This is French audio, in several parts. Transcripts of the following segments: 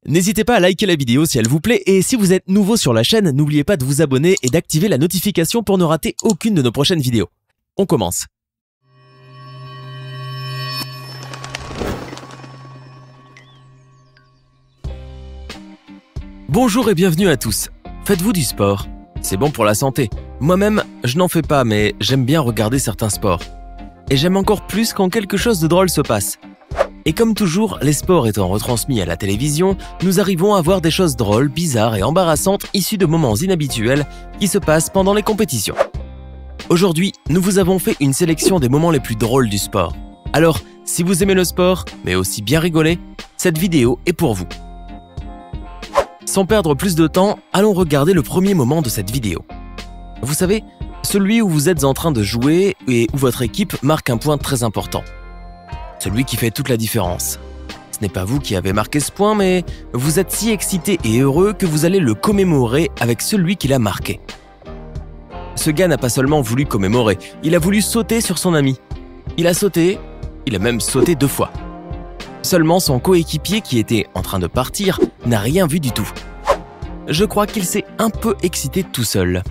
N'hésitez pas à liker la vidéo si elle vous plaît et si vous êtes nouveau sur la chaîne, n'oubliez pas de vous abonner et d'activer la notification pour ne rater aucune de nos prochaines vidéos. On commence. Bonjour et bienvenue à tous. Faites-vous du sport? C'est bon pour la santé. Moi-même, je n'en fais pas, mais j'aime bien regarder certains sports. Et j'aime encore plus quand quelque chose de drôle se passe. Et comme toujours, les sports étant retransmis à la télévision, nous arrivons à voir des choses drôles, bizarres et embarrassantes issues de moments inhabituels qui se passent pendant les compétitions. Aujourd'hui, nous vous avons fait une sélection des moments les plus drôles du sport. Alors, si vous aimez le sport, mais aussi bien rigoler, cette vidéo est pour vous. Sans perdre plus de temps, allons regarder le premier moment de cette vidéo. Vous savez, celui où vous êtes en train de jouer et où votre équipe marque un point très important. Celui qui fait toute la différence. Ce n'est pas vous qui avez marqué ce point, mais vous êtes si excité et heureux que vous allez le commémorer avec celui qui l'a marqué. Ce gars n'a pas seulement voulu commémorer, il a voulu sauter sur son ami. Il a sauté, il a même sauté 2 fois. Seulement son coéquipier qui était en train de partir n'a rien vu du tout. Je crois qu'il s'est un peu excité tout seul.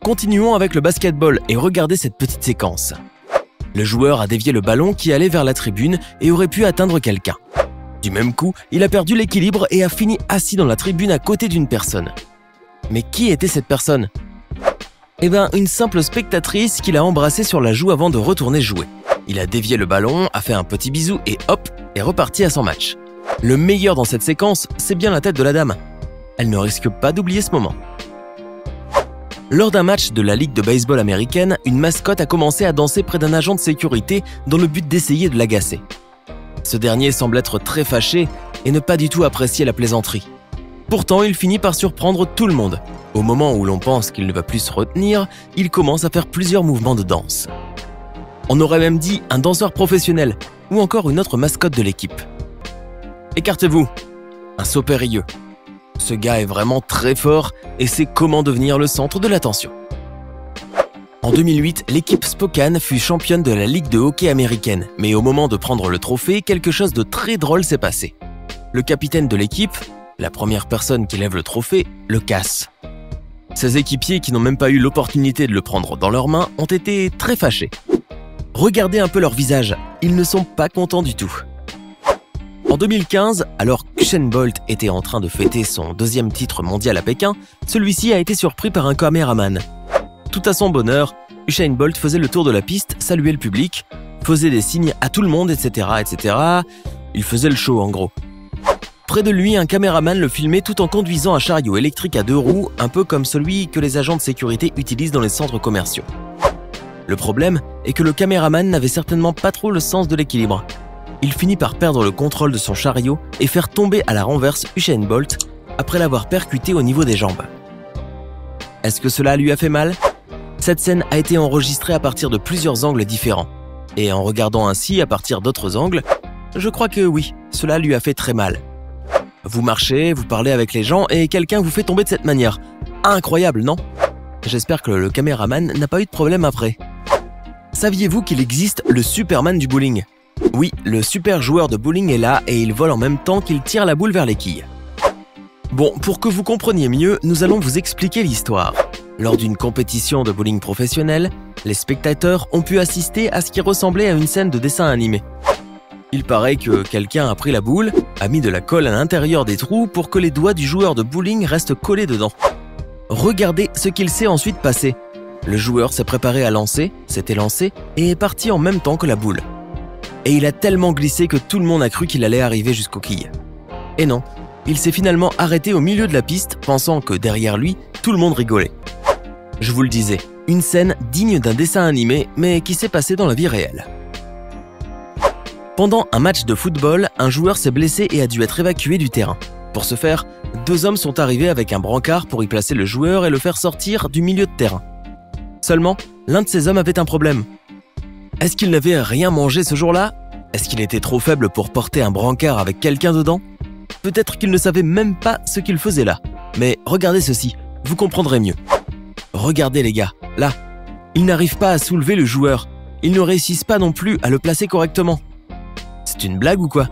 Continuons avec le basketball et regardez cette petite séquence. Le joueur a dévié le ballon qui allait vers la tribune et aurait pu atteindre quelqu'un. Du même coup, il a perdu l'équilibre et a fini assis dans la tribune à côté d'une personne. Mais qui était cette personne? Eh bien, une simple spectatrice qu'il a embrassée sur la joue avant de retourner jouer. Il a dévié le ballon, a fait un petit bisou et hop, est reparti à son match. Le meilleur dans cette séquence, c'est bien la tête de la dame. Elle ne risque pas d'oublier ce moment. Lors d'un match de la Ligue de baseball américaine, une mascotte a commencé à danser près d'un agent de sécurité dans le but d'essayer de l'agacer. Ce dernier semble être très fâché et ne pas du tout apprécier la plaisanterie. Pourtant, il finit par surprendre tout le monde. Au moment où l'on pense qu'il ne va plus se retenir, il commence à faire plusieurs mouvements de danse. On aurait même dit un danseur professionnel ou encore une autre mascotte de l'équipe. Écartez-vous, un saut périlleux. Ce gars est vraiment très fort et sait comment devenir le centre de l'attention. En 2008, l'équipe Spokane fut championne de la Ligue de hockey américaine, mais au moment de prendre le trophée, quelque chose de très drôle s'est passé. Le capitaine de l'équipe, la première personne qui lève le trophée, le casse. Ses équipiers qui n'ont même pas eu l'opportunité de le prendre dans leurs mains ont été très fâchés. Regardez un peu leur visage, ils ne sont pas contents du tout. En 2015, alors qu'Usain Bolt était en train de fêter son 2e titre mondial à Pékin, celui-ci a été surpris par un caméraman. Tout à son bonheur, Usain Bolt faisait le tour de la piste, saluait le public, faisait des signes à tout le monde, etc., etc. Il faisait le show en gros. Près de lui, un caméraman le filmait tout en conduisant un chariot électrique à 2 roues, un peu comme celui que les agents de sécurité utilisent dans les centres commerciaux. Le problème est que le caméraman n'avait certainement pas trop le sens de l'équilibre. Il finit par perdre le contrôle de son chariot et faire tomber à la renverse Usain Bolt après l'avoir percuté au niveau des jambes. Est-ce que cela lui a fait mal? Cette scène a été enregistrée à partir de plusieurs angles différents. Et en regardant ainsi à partir d'autres angles, je crois que oui, cela lui a fait très mal. Vous marchez, vous parlez avec les gens et quelqu'un vous fait tomber de cette manière. Incroyable, non? J'espère que le caméraman n'a pas eu de problème après. Saviez-vous qu'il existe le Superman du bowling? Oui, le super joueur de bowling est là et il vole en même temps qu'il tire la boule vers les quilles. Bon, pour que vous compreniez mieux, nous allons vous expliquer l'histoire. Lors d'une compétition de bowling professionnelle, les spectateurs ont pu assister à ce qui ressemblait à une scène de dessin animé. Il paraît que quelqu'un a pris la boule, a mis de la colle à l'intérieur des trous pour que les doigts du joueur de bowling restent collés dedans. Regardez ce qu'il s'est ensuite passé. Le joueur s'est préparé à lancer, s'était lancé et est parti en même temps que la boule. Et il a tellement glissé que tout le monde a cru qu'il allait arriver jusqu'aux quilles. Et non, il s'est finalement arrêté au milieu de la piste, pensant que derrière lui, tout le monde rigolait. Je vous le disais, une scène digne d'un dessin animé, mais qui s'est passée dans la vie réelle. Pendant un match de football, un joueur s'est blessé et a dû être évacué du terrain. Pour ce faire, 2 hommes sont arrivés avec un brancard pour y placer le joueur et le faire sortir du milieu de terrain. Seulement, l'un de ces hommes avait un problème. Est-ce qu'il n'avait rien mangé ce jour-là? Est-ce qu'il était trop faible pour porter un brancard avec quelqu'un dedans? Peut-être qu'il ne savait même pas ce qu'il faisait là. Mais regardez ceci, vous comprendrez mieux. Regardez les gars, là. Ils n'arrivent pas à soulever le joueur. Ils ne réussissent pas non plus à le placer correctement. C'est une blague ou quoi?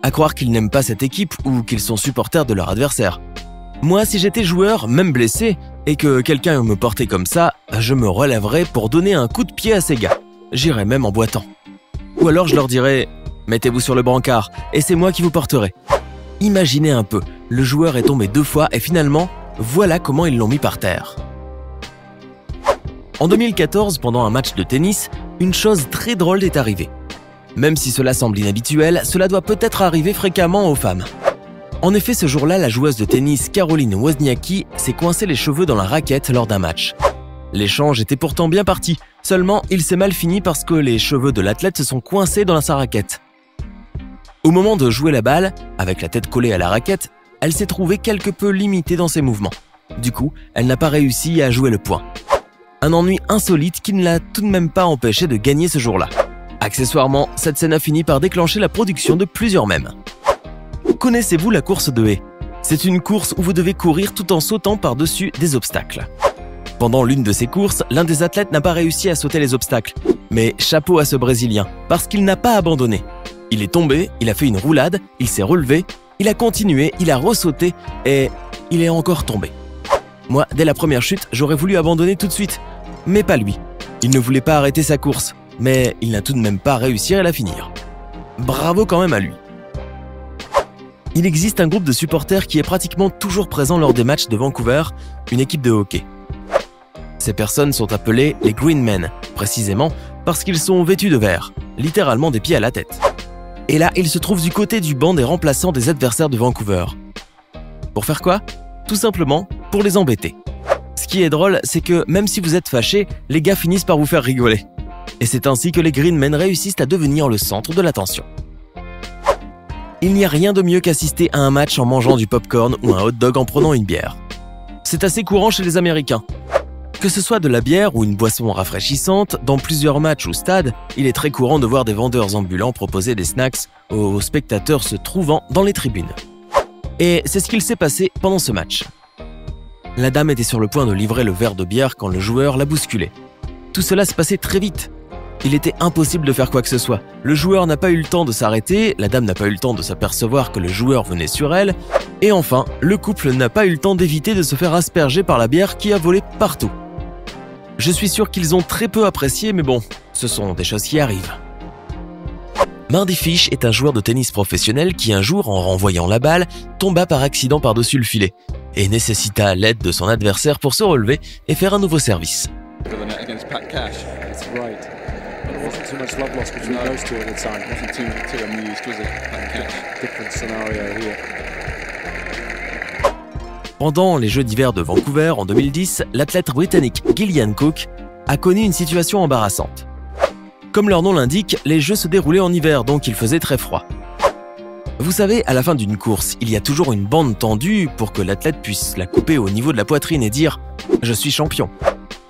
À croire qu'ils n'aiment pas cette équipe ou qu'ils sont supporters de leur adversaire. Moi, si j'étais joueur, même blessé, et que quelqu'un me portait comme ça, je me relèverais pour donner un coup de pied à ces gars. J'irais même en boitant. Ou alors je leur dirais « Mettez-vous sur le brancard et c'est moi qui vous porterai ». Imaginez un peu, le joueur est tombé 2 fois et finalement, voilà comment ils l'ont mis par terre. En 2014, pendant un match de tennis, une chose très drôle est arrivée. Même si cela semble inhabituel, cela doit peut-être arriver fréquemment aux femmes. En effet, ce jour-là, la joueuse de tennis Caroline Wozniacki s'est coincé les cheveux dans la raquette lors d'un match. L'échange était pourtant bien parti, seulement il s'est mal fini parce que les cheveux de l'athlète se sont coincés dans sa raquette. Au moment de jouer la balle, avec la tête collée à la raquette, elle s'est trouvée quelque peu limitée dans ses mouvements. Du coup, elle n'a pas réussi à jouer le point. Un ennui insolite qui ne l'a tout de même pas empêché de gagner ce jour-là. Accessoirement, cette scène a fini par déclencher la production de plusieurs mèmes. Connaissez-vous la course de haie? C'est une course où vous devez courir tout en sautant par-dessus des obstacles. Pendant l'une de ces courses, l'un des athlètes n'a pas réussi à sauter les obstacles. Mais chapeau à ce Brésilien, parce qu'il n'a pas abandonné. Il est tombé, il a fait une roulade, il s'est relevé, il a continué, il a ressauté et il est encore tombé. Moi, dès la première chute, j'aurais voulu abandonner tout de suite. Mais pas lui. Il ne voulait pas arrêter sa course. Mais il n'a tout de même pas réussi à la finir. Bravo quand même à lui. Il existe un groupe de supporters qui est pratiquement toujours présent lors des matchs de Vancouver, une équipe de hockey. Ces personnes sont appelées les Green Men, précisément parce qu'ils sont vêtus de vert, littéralement des pieds à la tête. Et là, ils se trouvent du côté du banc des remplaçants des adversaires de Vancouver. Pour faire quoi? Tout simplement pour les embêter. Ce qui est drôle, c'est que même si vous êtes fâché, les gars finissent par vous faire rigoler. Et c'est ainsi que les Green Men réussissent à devenir le centre de l'attention. Il n'y a rien de mieux qu'assister à un match en mangeant du popcorn ou un hot dog en prenant une bière. C'est assez courant chez les Américains. Que ce soit de la bière ou une boisson rafraîchissante, dans plusieurs matchs ou stades, il est très courant de voir des vendeurs ambulants proposer des snacks aux spectateurs se trouvant dans les tribunes. Et c'est ce qu'il s'est passé pendant ce match. La dame était sur le point de livrer le verre de bière quand le joueur l'a bousculé. Tout cela se passait très vite. Il était impossible de faire quoi que ce soit. Le joueur n'a pas eu le temps de s'arrêter, la dame n'a pas eu le temps de s'apercevoir que le joueur venait sur elle, et enfin, le couple n'a pas eu le temps d'éviter de se faire asperger par la bière qui a volé partout. Je suis sûr qu'ils ont très peu apprécié, mais bon, ce sont des choses qui arrivent. Mardy Fish est un joueur de tennis professionnel qui un jour, en renvoyant la balle, tomba par accident par-dessus le filet et nécessita l'aide de son adversaire pour se relever et faire un nouveau service. Pendant les Jeux d'hiver de Vancouver en 2010, l'athlète britannique Gillian Cook a connu une situation embarrassante. Comme leur nom l'indique, les Jeux se déroulaient en hiver, donc il faisait très froid. Vous savez, à la fin d'une course, il y a toujours une bande tendue pour que l'athlète puisse la couper au niveau de la poitrine et dire « Je suis champion ».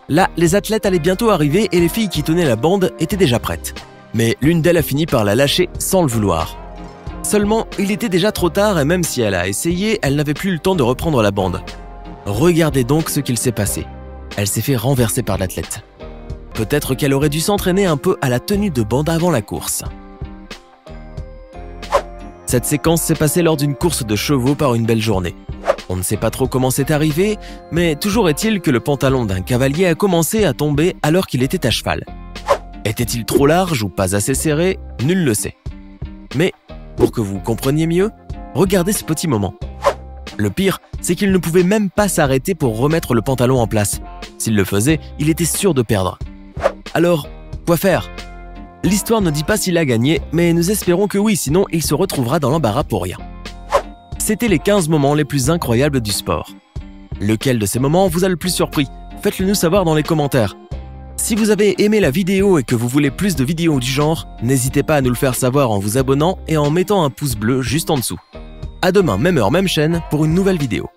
Là, les athlètes allaient bientôt arriver et les filles qui tenaient la bande étaient déjà prêtes. Mais l'une d'elles a fini par la lâcher sans le vouloir. Seulement, il était déjà trop tard et même si elle a essayé, elle n'avait plus le temps de reprendre la bande. Regardez donc ce qu'il s'est passé. Elle s'est fait renverser par l'athlète. Peut-être qu'elle aurait dû s'entraîner un peu à la tenue de bande avant la course. Cette séquence s'est passée lors d'une course de chevaux par une belle journée. On ne sait pas trop comment c'est arrivé, mais toujours est-il que le pantalon d'un cavalier a commencé à tomber alors qu'il était à cheval. Était-il trop large ou pas assez serré? Nul ne le sait. Mais, pour que vous compreniez mieux, regardez ce petit moment. Le pire, c'est qu'il ne pouvait même pas s'arrêter pour remettre le pantalon en place. S'il le faisait, il était sûr de perdre. Alors, quoi faire? L'histoire ne dit pas s'il a gagné, mais nous espérons que oui, sinon il se retrouvera dans l'embarras pour rien. C'était les 15 moments les plus incroyables du sport. Lequel de ces moments vous a le plus surpris? Faites-le nous savoir dans les commentaires. Si vous avez aimé la vidéo et que vous voulez plus de vidéos du genre, n'hésitez pas à nous le faire savoir en vous abonnant et en mettant un pouce bleu juste en dessous. À demain, même heure, même chaîne, pour une nouvelle vidéo.